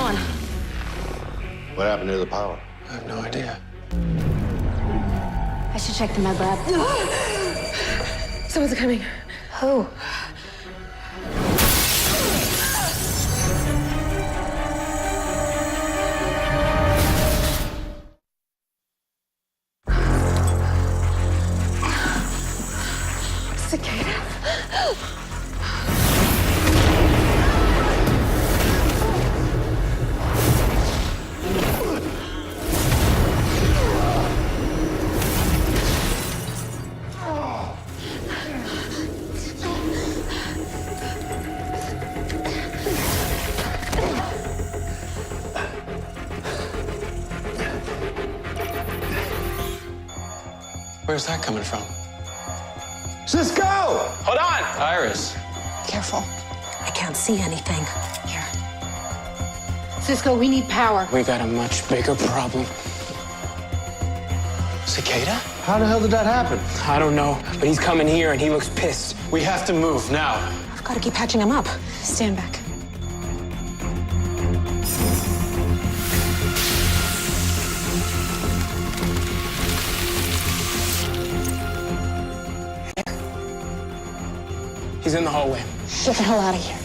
on? What happened to the power? I have no idea. I should check the med lab. Someone's coming. Who? Cicada? Where's that coming from? Cisco! Hold on! Iris. Careful. I can't see anything. Here. Cisco, we need power. We got a much bigger problem. Cicada? How the hell did that happen? I don't know, but he's coming here and he looks pissed. We have to move now. I've got to keep patching him up. Stand back. He's in the hallway. Get the hell out of here.